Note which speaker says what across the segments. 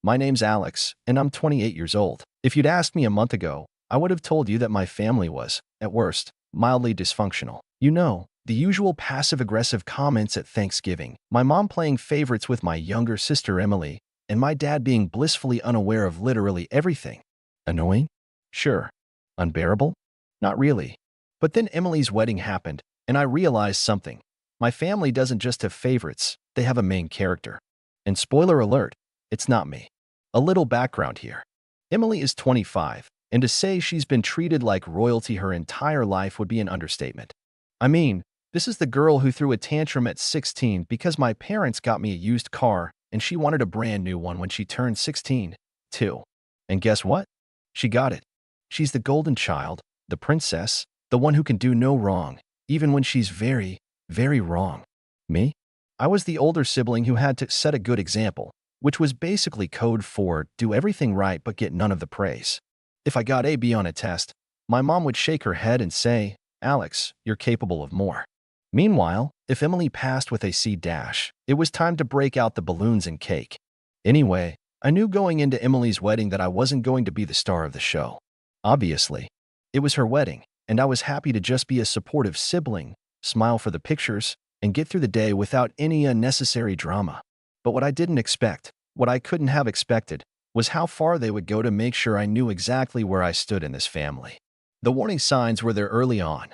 Speaker 1: My name's Alex, and I'm 28 years old. If you'd asked me a month ago, I would have told you that my family was, at worst, mildly dysfunctional. You know, the usual passive-aggressive comments at Thanksgiving, my mom playing favorites with my younger sister Emily, and my dad being blissfully unaware of literally everything. Annoying? Sure. Unbearable? Not really. But then Emily's wedding happened, and I realized something. My family doesn't just have favorites, they have a main character. And spoiler alert, it's not me. A little background here. Emily is 25, and to say she's been treated like royalty her entire life would be an understatement. I mean, this is the girl who threw a tantrum at 16 because my parents got me a used car and she wanted a brand new one when she turned 16, too. And guess what? She got it. She's the golden child, the princess, the one who can do no wrong, even when she's very, very wrong. Me? I was the older sibling who had to set a good example, which was basically code for do everything right but get none of the praise. If I got a B on a test, my mom would shake her head and say, "Alex, you're capable of more." Meanwhile, if Emily passed with a C dash, it was time to break out the balloons and cake. Anyway, I knew going into Emily's wedding that I wasn't going to be the star of the show. Obviously, it was her wedding, and I was happy to just be a supportive sibling, smile for the pictures, and get through the day without any unnecessary drama. But what I didn't expect, what I couldn't have expected, was how far they would go to make sure I knew exactly where I stood in this family. The warning signs were there early on.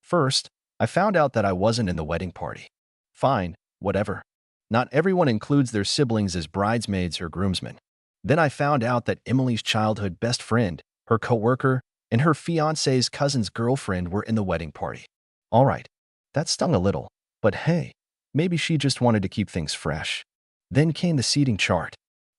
Speaker 1: First, I found out that I wasn't in the wedding party. Fine, whatever. Not everyone includes their siblings as bridesmaids or groomsmen. Then I found out that Emily's childhood best friend, her coworker, and her fiancé's cousin's girlfriend were in the wedding party. All right, that stung a little, but hey, maybe she just wanted to keep things fresh. Then came the seating chart.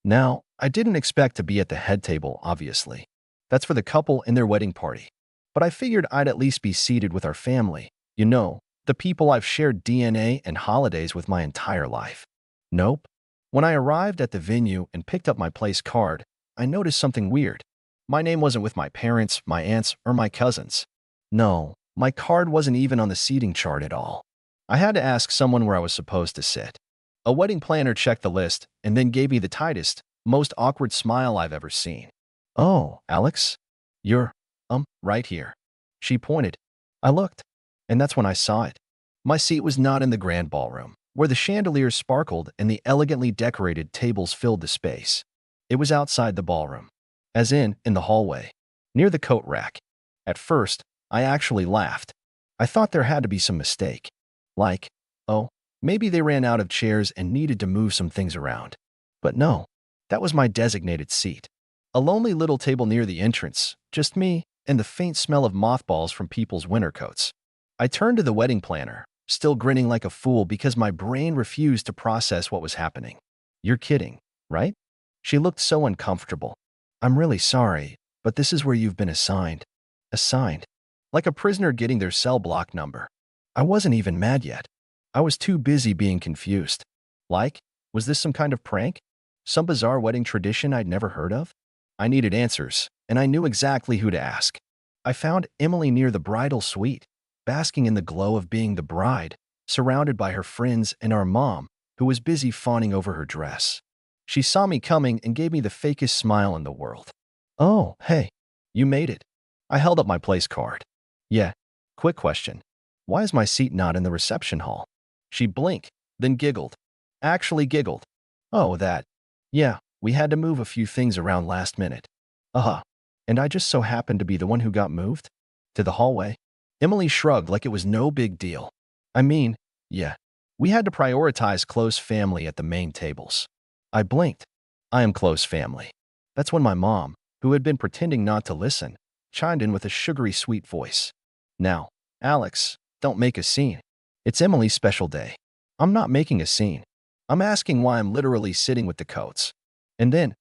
Speaker 1: Now, I didn't expect to be at the head table, obviously. That's for the couple in their wedding party. But I figured I'd at least be seated with our family. You know, the people I've shared DNA and holidays with my entire life. Nope. When I arrived at the venue and picked up my place card, I noticed something weird. My name wasn't with my parents, my aunts, or my cousins. No, my card wasn't even on the seating chart at all. I had to ask someone where I was supposed to sit. A wedding planner checked the list and then gave me the tightest, most awkward smile I've ever seen. "Oh, Alex? You're, right here." She pointed. I looked, and that's when I saw it. My seat was not in the grand ballroom, where the chandeliers sparkled and the elegantly decorated tables filled the space. It was outside the ballroom, as in the hallway, near the coat rack. At first, I actually laughed. I thought there had to be some mistake. Like, oh, maybe they ran out of chairs and needed to move some things around. But no, that was my designated seat. A lonely little table near the entrance, just me, and the faint smell of mothballs from people's winter coats. I turned to the wedding planner, still grinning like a fool because my brain refused to process what was happening. "You're kidding, right?" She looked so uncomfortable. "I'm really sorry, but this is where you've been assigned." Assigned. Like a prisoner getting their cell block number. I wasn't even mad yet. I was too busy being confused. Like, was this some kind of prank? Some bizarre wedding tradition I'd never heard of? I needed answers, and I knew exactly who to ask. I found Emily near the bridal suite, basking in the glow of being the bride, surrounded by her friends and our mom, who was busy fawning over her dress. She saw me coming and gave me the fakest smile in the world. "Oh, hey, you made it." I held up my place card. "Yeah, quick question. Why is my seat not in the reception hall?" She blinked, then giggled. Actually giggled. "Oh, that. Yeah, we had to move a few things around last minute." Uh-huh. And I just so happened to be the one who got moved? To the hallway? Emily shrugged like it was no big deal. I mean, yeah, we had to prioritize close family at the main tables. I blinked. I am close family. That's when my mom, who had been pretending not to listen, chimed in with a sugary sweet voice. "Now, Alex, don't make a scene. It's Emily's special day." "I'm not making a scene. I'm asking why I'm literally sitting with the coats." And then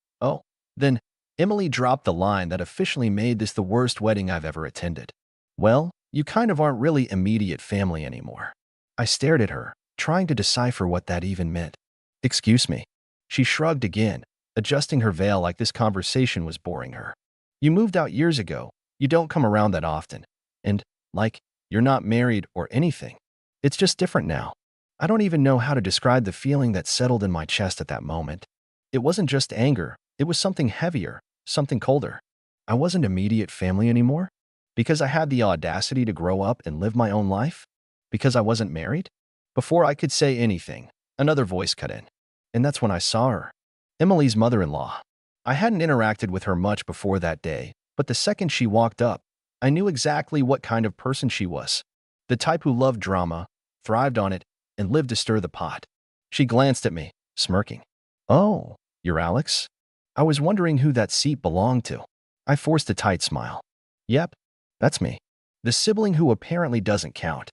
Speaker 1: Emily dropped the line that officially made this the worst wedding I've ever attended. "Well, you kind of aren't really immediate family anymore." I stared at her, trying to decipher what that even meant. "Excuse me." She shrugged again, adjusting her veil like this conversation was boring her. "You moved out years ago. You don't come around that often. And, like, you're not married or anything. It's just different now." I don't even know how to describe the feeling that settled in my chest at that moment. It wasn't just anger, It was something heavier, something colder. I wasn't immediate family anymore? Because I had the audacity to grow up and live my own life? Because I wasn't married? Before I could say anything, another voice cut in. And that's when I saw her. Emily's mother-in-law. I hadn't interacted with her much before that day, but the second she walked up, I knew exactly what kind of person she was. The type who loved drama, thrived on it, and lived to stir the pot. She glanced at me, smirking. "Oh, you're Alex?" I was wondering who that seat belonged to. I forced a tight smile. "Yep, that's me. The sibling who apparently doesn't count."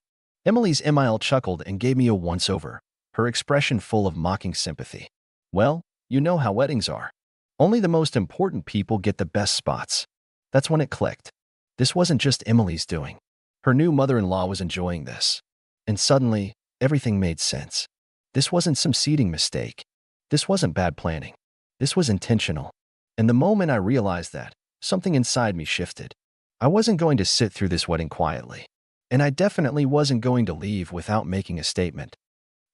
Speaker 1: Emily's Emile chuckled and gave me a once-over, her expression full of mocking sympathy. "Well, you know how weddings are. Only the most important people get the best spots." That's when it clicked. This wasn't just Emily's doing. Her new mother-in-law was enjoying this. And suddenly, everything made sense. This wasn't some seating mistake. This wasn't bad planning. This was intentional. And the moment I realized that, something inside me shifted. I wasn't going to sit through this wedding quietly. And I definitely wasn't going to leave without making a statement.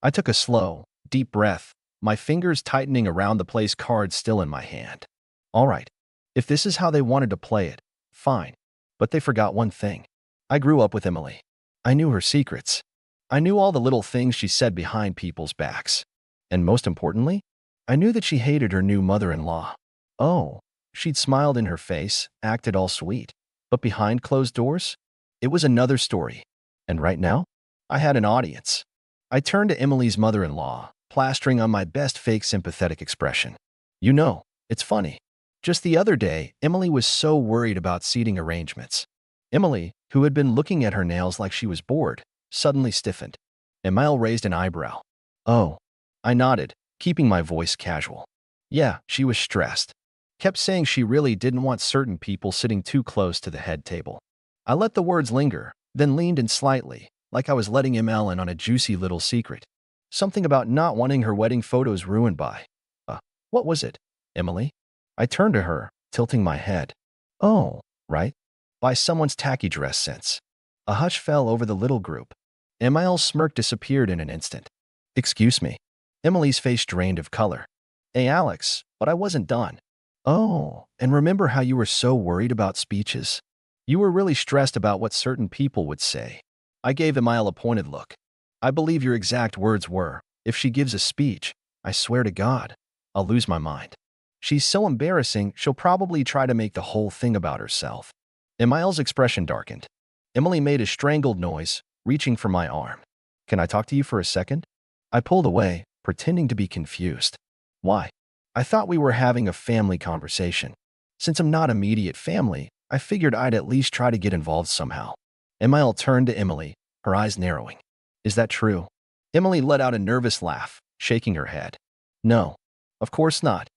Speaker 1: I took a slow, deep breath, my fingers tightening around the place card still in my hand. All right, if this is how they wanted to play it, fine. But they forgot one thing. I grew up with Emily. I knew her secrets. I knew all the little things she said behind people's backs. And most importantly, I knew that she hated her new mother-in-law. Oh, she'd smiled in her face, acted all sweet. But behind closed doors, it was another story. And right now, I had an audience. I turned to Emily's mother-in-law, plastering on my best fake sympathetic expression. "You know, it's funny. Just the other day, Emily was so worried about seating arrangements." Emily, who had been looking at her nails like she was bored, suddenly stiffened. Emile raised an eyebrow. "Oh." I nodded, keeping my voice casual. Yeah, she was stressed. Kept saying she really didn't want certain people sitting too close to the head table. I let the words linger, then leaned in slightly, like I was letting Emile in on a juicy little secret. Something about not wanting her wedding photos ruined by. What was it, Emily? I turned to her, tilting my head. "Oh, right. By someone's tacky dress sense." A hush fell over the little group. Emile's smirk disappeared in an instant. "Excuse me." Emily's face drained of color. "Hey, Alex, but I wasn't done." "Oh, and remember how you were so worried about speeches? You were really stressed about what certain people would say." I gave Emile a pointed look. "I believe your exact words were, if she gives a speech, I swear to God, I'll lose my mind. She's so embarrassing, she'll probably try to make the whole thing about herself." Emile's expression darkened. Emily made a strangled noise, reaching for my arm. "Can I talk to you for a second?" I pulled away, pretending to be confused. "Why?" "I thought we were having a family conversation. Since I'm not immediate family, I figured I'd at least try to get involved somehow." Emile turned to Emily, her eyes narrowing. "Is that true?" Emily let out a nervous laugh, shaking her head. "No, of course not.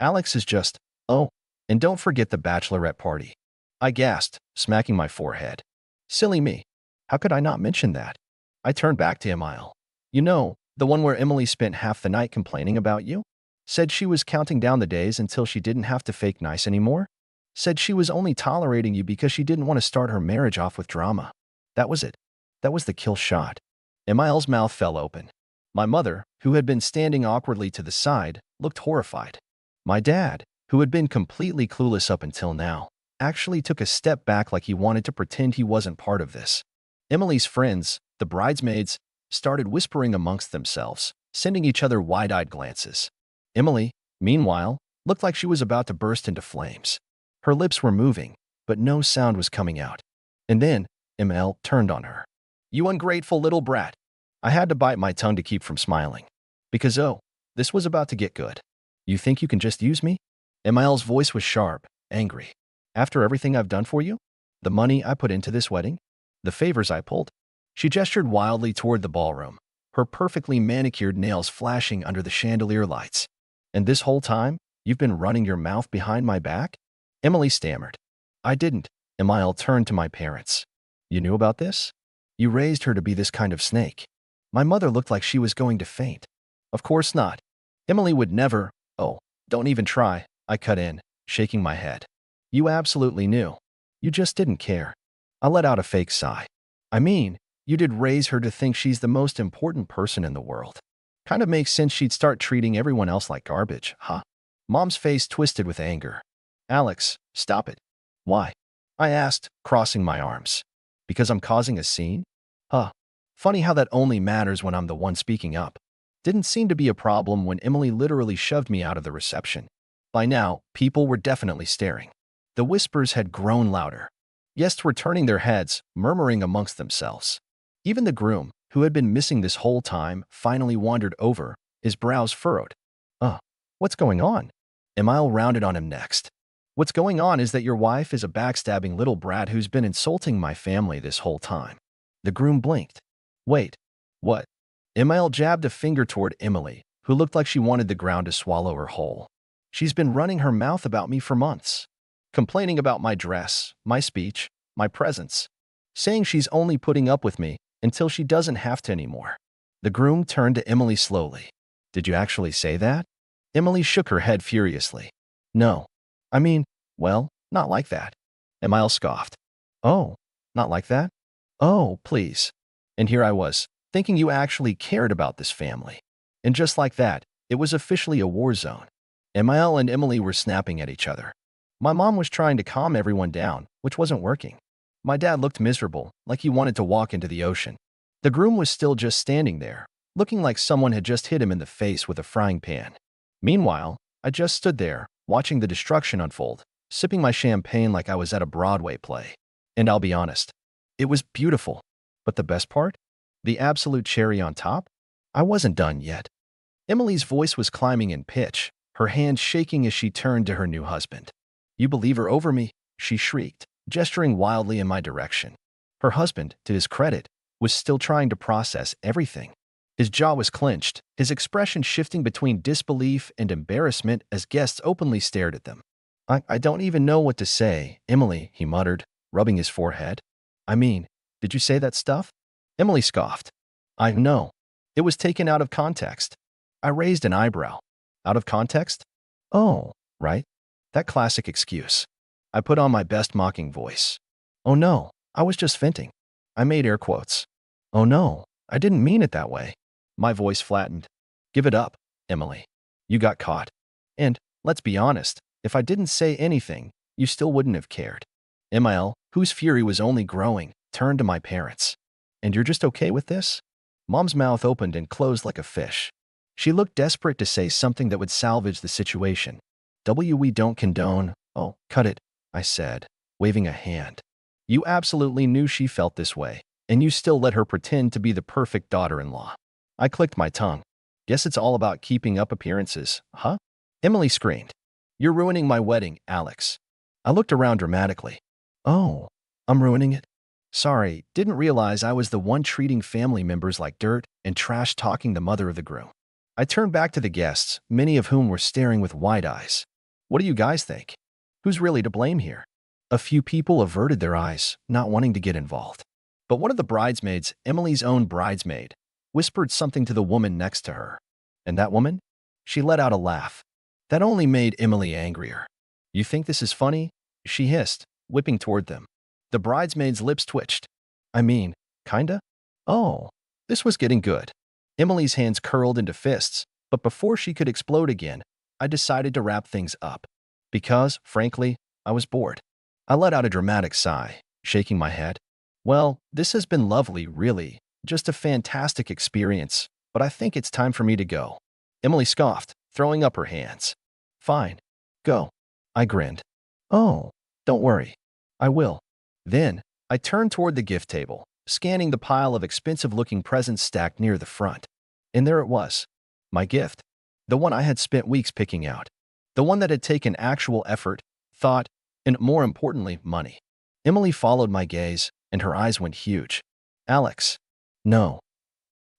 Speaker 1: Alex is just, oh, and don't forget the bachelorette party." I gasped, smacking my forehead. Silly me. How could I not mention that? I turned back to Emile. "You know, the one where Emily spent half the night complaining about you? Said she was counting down the days until she didn't have to fake nice anymore? Said she was only tolerating you because she didn't want to start her marriage off with drama. That was it. That was the kill shot." Emile's mouth fell open. My mother, who had been standing awkwardly to the side, looked horrified. My dad, who had been completely clueless up until now, actually took a step back like he wanted to pretend he wasn't part of this. Emily's friends, the bridesmaids, started whispering amongst themselves, sending each other wide-eyed glances. Emily, meanwhile, looked like she was about to burst into flames. Her lips were moving, but no sound was coming out. And then, Emile turned on her. "You ungrateful little brat." I had to bite my tongue to keep from smiling. Because, oh, this was about to get good. "You think you can just use me?" Emile's voice was sharp, angry. "After everything I've done for you? The money I put into this wedding? The favors I pulled?" She gestured wildly toward the ballroom, her perfectly manicured nails flashing under the chandelier lights. "And this whole time, you've been running your mouth behind my back?" Emily stammered. "I didn't." Emile turned to my parents. "You knew about this? You raised her to be this kind of snake." My mother looked like she was going to faint. "Of course not. Emily would never." "Oh, don't even try," I cut in, shaking my head. "You absolutely knew. You just didn't care." I let out a fake sigh. "I mean, you did raise her to think she's the most important person in the world. Kind of makes sense she'd start treating everyone else like garbage, huh?" Mom's face twisted with anger. Alex, stop it. Why? I asked, crossing my arms. Because I'm causing a scene? Huh. Funny how that only matters when I'm the one speaking up. Didn't seem to be a problem when Emily literally shoved me out of the reception. By now, people were definitely staring. The whispers had grown louder. Guests were turning their heads, murmuring amongst themselves. Even the groom, who had been missing this whole time, finally wandered over, his brows furrowed. What's going on? Emile rounded on him next. What's going on is that your wife is a backstabbing little brat who's been insulting my family this whole time. The groom blinked. Wait, what? Emile jabbed a finger toward Emily, who looked like she wanted the ground to swallow her whole. She's been running her mouth about me for months, complaining about my dress, my speech, my presence, saying she's only putting up with me until she doesn't have to anymore. The groom turned to Emily slowly. Did you actually say that? Emily shook her head furiously. No. I mean, well, not like that. Emile scoffed. Oh, not like that? Oh, please. And here I was, thinking you actually cared about this family. And just like that, it was officially a war zone. Emile and Emily were snapping at each other. My mom was trying to calm everyone down, which wasn't working. My dad looked miserable, like he wanted to walk into the ocean. The groom was still just standing there, looking like someone had just hit him in the face with a frying pan. Meanwhile, I just stood there, watching the destruction unfold, sipping my champagne like I was at a Broadway play. And I'll be honest, it was beautiful. But the best part? The absolute cherry on top? I wasn't done yet. Emily's voice was climbing in pitch, her hands shaking as she turned to her new husband. You believe her over me? She shrieked, gesturing wildly in my direction. Her husband, to his credit, was still trying to process everything. His jaw was clenched, his expression shifting between disbelief and embarrassment as guests openly stared at them. I don't even know what to say, Emily, he muttered, rubbing his forehead. I mean, did you say that stuff? Emily scoffed. I know. It was taken out of context. I raised an eyebrow. Out of context? Oh, right. That classic excuse. I put on my best mocking voice. Oh no, I was just venting. I made air quotes. Oh no, I didn't mean it that way. My voice flattened. Give it up, Emily. You got caught. And, let's be honest, if I didn't say anything, you still wouldn't have cared. Emile, whose fury was only growing, turned to my parents. And you're just okay with this? Mom's mouth opened and closed like a fish. She looked desperate to say something that would salvage the situation. We don't condone. Oh, cut it, I said, waving a hand. You absolutely knew she felt this way, and you still let her pretend to be the perfect daughter-in-law. I clicked my tongue. Guess it's all about keeping up appearances, huh? Emily screamed. You're ruining my wedding, Alex. I looked around dramatically. Oh, I'm ruining it? Sorry, didn't realize I was the one treating family members like dirt and trash-talking the mother of the groom. I turned back to the guests, many of whom were staring with wide eyes. What do you guys think? Who's really to blame here? A few people averted their eyes, not wanting to get involved. But one of the bridesmaids, Emily's own bridesmaid, whispered something to the woman next to her. And that woman? She let out a laugh. That only made Emily angrier. You think this is funny? She hissed, whipping toward them. The bridesmaid's lips twitched. I mean, kinda? Oh, this was getting good. Emily's hands curled into fists, but before she could explode again, I decided to wrap things up. Because, frankly, I was bored. I let out a dramatic sigh, shaking my head. Well, this has been lovely, really. Just a fantastic experience, but I think it's time for me to go. Emily scoffed, throwing up her hands. Fine. Go. I grinned. Oh, don't worry. I will. Then, I turned toward the gift table, scanning the pile of expensive-looking presents stacked near the front. And there it was. My gift. The one I had spent weeks picking out. The one that had taken actual effort, thought, and more importantly, money. Emily followed my gaze, and her eyes went huge. Alex. No.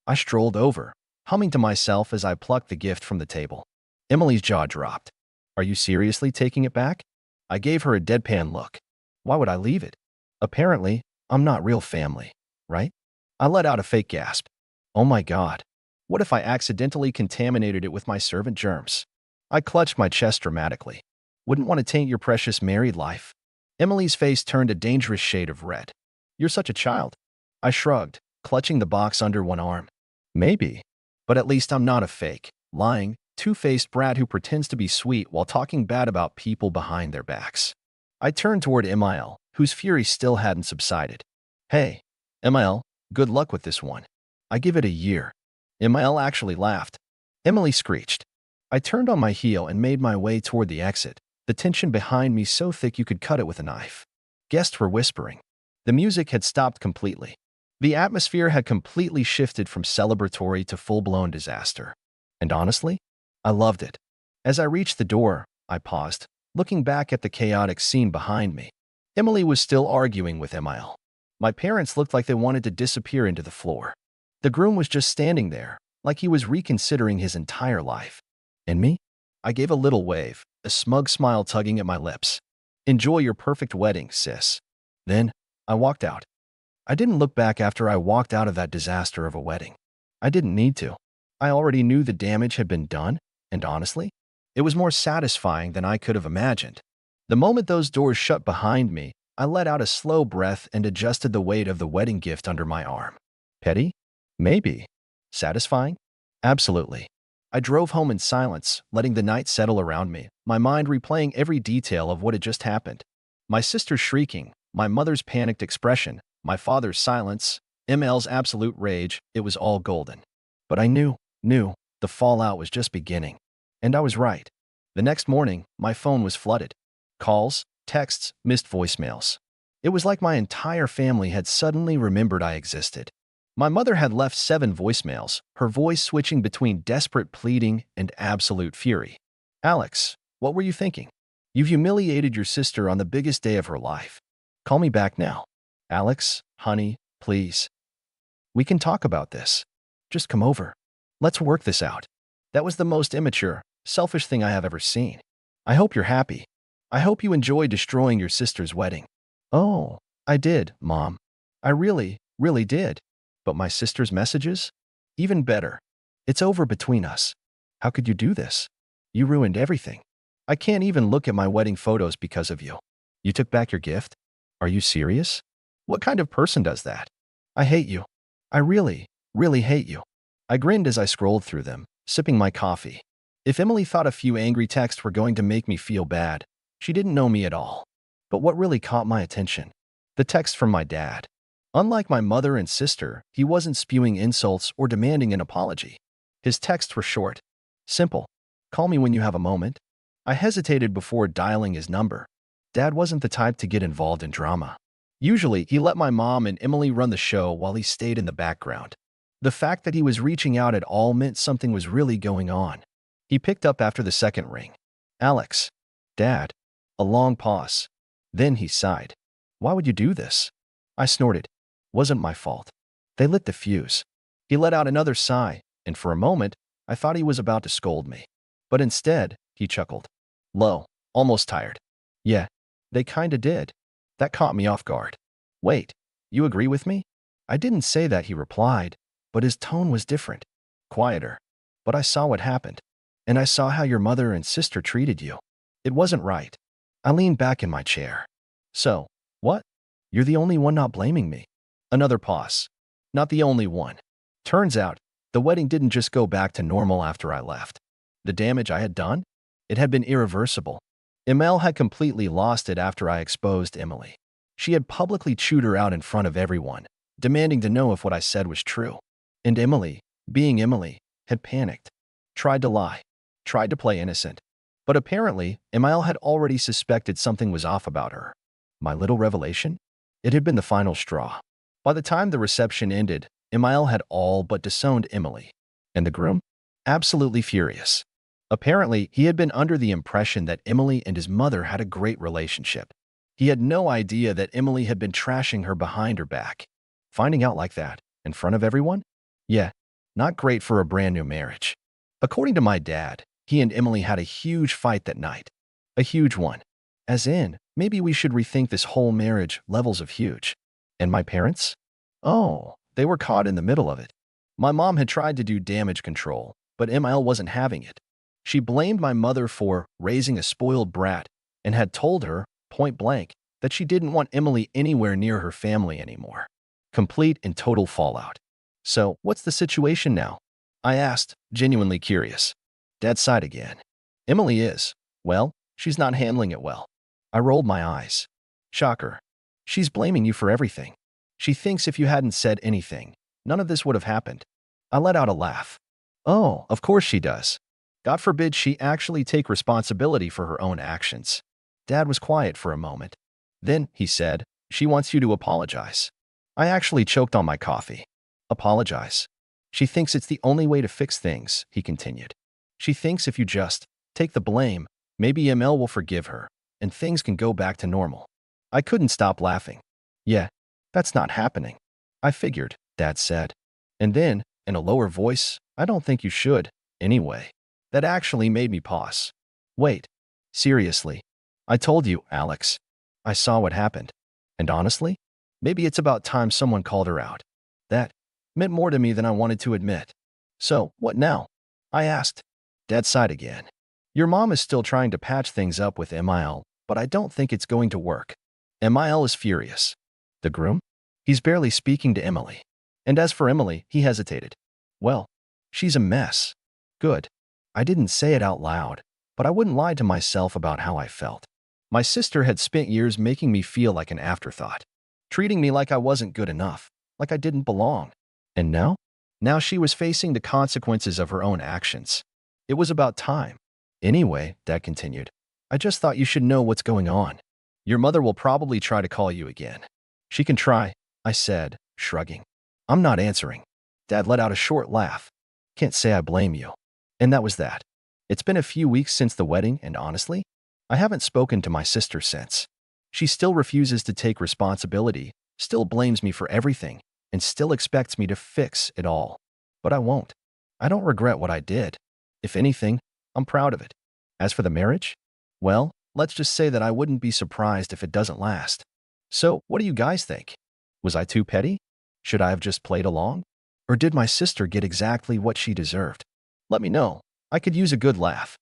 Speaker 1: I strolled over, humming to myself as I plucked the gift from the table. Emily's jaw dropped. Are you seriously taking it back? I gave her a deadpan look. Why would I leave it? Apparently, I'm not real family, right? I let out a fake gasp. Oh my God. What if I accidentally contaminated it with my servant germs? I clutched my chest dramatically. Wouldn't want to taint your precious married life. Emily's face turned a dangerous shade of red. You're such a child. I shrugged, clutching the box under one arm. Maybe. But at least I'm not a fake, lying, two-faced brat who pretends to be sweet while talking bad about people behind their backs. I turned toward Emil, whose fury still hadn't subsided. Hey, Emil, good luck with this one. I give it a year. Emil actually laughed. Emily screeched. I turned on my heel and made my way toward the exit, the tension behind me so thick you could cut it with a knife. Guests were whispering. The music had stopped completely. The atmosphere had completely shifted from celebratory to full-blown disaster. And honestly, I loved it. As I reached the door, I paused, looking back at the chaotic scene behind me. Emily was still arguing with Emil. My parents looked like they wanted to disappear into the floor. The groom was just standing there, like he was reconsidering his entire life. And me? I gave a little wave, a smug smile tugging at my lips. Enjoy your perfect wedding, sis. Then, I walked out. I didn't look back after I walked out of that disaster of a wedding. I didn't need to. I already knew the damage had been done, and honestly, it was more satisfying than I could have imagined. The moment those doors shut behind me, I let out a slow breath and adjusted the weight of the wedding gift under my arm. Petty? Maybe. Satisfying? Absolutely. I drove home in silence, letting the night settle around me, my mind replaying every detail of what had just happened. My sister's shrieking, my mother's panicked expression, my father's silence, Emil's absolute rage, it was all golden. But I knew, the fallout was just beginning. And I was right. The next morning, my phone was flooded. Calls, texts, missed voicemails. It was like my entire family had suddenly remembered I existed. My mother had left 7 voicemails, her voice switching between desperate pleading and absolute fury. Alex, what were you thinking? You've humiliated your sister on the biggest day of her life. Call me back now. Alex, honey, please. We can talk about this. Just come over. Let's work this out. That was the most immature, selfish thing I have ever seen. I hope you're happy. I hope you enjoyed destroying your sister's wedding. Oh, I did, Mom. I really did. But my sister's messages? Even better. It's over between us. How could you do this? You ruined everything. I can't even look at my wedding photos because of you. You took back your gift? Are you serious? What kind of person does that? I hate you. I really hate you. I grinned as I scrolled through them, sipping my coffee. If Emily thought a few angry texts were going to make me feel bad, she didn't know me at all. But what really caught my attention? The text from my dad. Unlike my mother and sister, he wasn't spewing insults or demanding an apology. His texts were short, simple. Call me when you have a moment. I hesitated before dialing his number. Dad wasn't the type to get involved in drama. Usually, he let my mom and Emily run the show while he stayed in the background. The fact that he was reaching out at all meant something was really going on. He picked up after the second ring. Alex. Dad. A long pause. Then he sighed. Why would you do this? I snorted. Wasn't my fault. They lit the fuse. He let out another sigh, and for a moment, I thought he was about to scold me. But instead, he chuckled. Low, almost tired. Yeah, they kinda did. That caught me off guard. Wait, you agree with me? I didn't say that, he replied, but his tone was different. Quieter. But I saw what happened. And I saw how your mother and sister treated you. It wasn't right. I leaned back in my chair. So, what? You're the only one not blaming me. Another pause. Not the only one. Turns out, the wedding didn't just go back to normal after I left. The damage I had done? It had been irreversible. Emil had completely lost it after I exposed Emily. She had publicly chewed her out in front of everyone, demanding to know if what I said was true. And Emily, being Emily, had panicked. Tried to lie. Tried to play innocent. But apparently, Emil had already suspected something was off about her. My little revelation? It had been the final straw. By the time the reception ended, Emil had all but disowned Emily. And the groom? Absolutely furious. Apparently, he had been under the impression that Emily and his mother had a great relationship. He had no idea that Emily had been trashing her behind her back. Finding out like that, in front of everyone? Yeah, not great for a brand new marriage. According to my dad, he and Emily had a huge fight that night. A huge one. As in, maybe we should rethink this whole marriage levels of huge. And my parents? Oh, they were caught in the middle of it. My mom had tried to do damage control, but Emil wasn't having it. She blamed my mother for raising a spoiled brat and had told her, point blank, that she didn't want Emily anywhere near her family anymore. Complete and total fallout. So, what's the situation now? I asked, genuinely curious. Dad sighed again. Emily is. Well, she's not handling it well. I rolled my eyes. Shocker. She's blaming you for everything. She thinks if you hadn't said anything, none of this would have happened. I let out a laugh. Oh, of course she does. God forbid she actually take responsibility for her own actions. Dad was quiet for a moment. Then, he said, she wants you to apologize. I actually choked on my coffee. Apologize. She thinks it's the only way to fix things, he continued. She thinks if you just take the blame, maybe ML will forgive her, and things can go back to normal. I couldn't stop laughing. Yeah, that's not happening. I figured, Dad said. And then, in a lower voice, I don't think you should, anyway. That actually made me pause. Wait, seriously. I told you, Alex. I saw what happened. And honestly, maybe it's about time someone called her out. That meant more to me than I wanted to admit. So, what now? I asked. Dad sighed again. Your mom is still trying to patch things up with Emil, but I don't think it's going to work. Emil is furious. The groom? He's barely speaking to Emily. And as for Emily, he hesitated. Well, she's a mess. Good. I didn't say it out loud, but I wouldn't lie to myself about how I felt. My sister had spent years making me feel like an afterthought, treating me like I wasn't good enough, like I didn't belong. And now? Now she was facing the consequences of her own actions. It was about time. Anyway, Dad continued, I just thought you should know what's going on. Your mother will probably try to call you again. She can try, I said, shrugging. I'm not answering. Dad let out a short laugh. Can't say I blame you. And that was that. It's been a few weeks since the wedding, and honestly, I haven't spoken to my sister since. She still refuses to take responsibility, still blames me for everything, and still expects me to fix it all. But I won't. I don't regret what I did. If anything, I'm proud of it. As for the marriage, well, let's just say that I wouldn't be surprised if it doesn't last. So, what do you guys think? Was I too petty? Should I have just played along? Or did my sister get exactly what she deserved? Let me know. I could use a good laugh.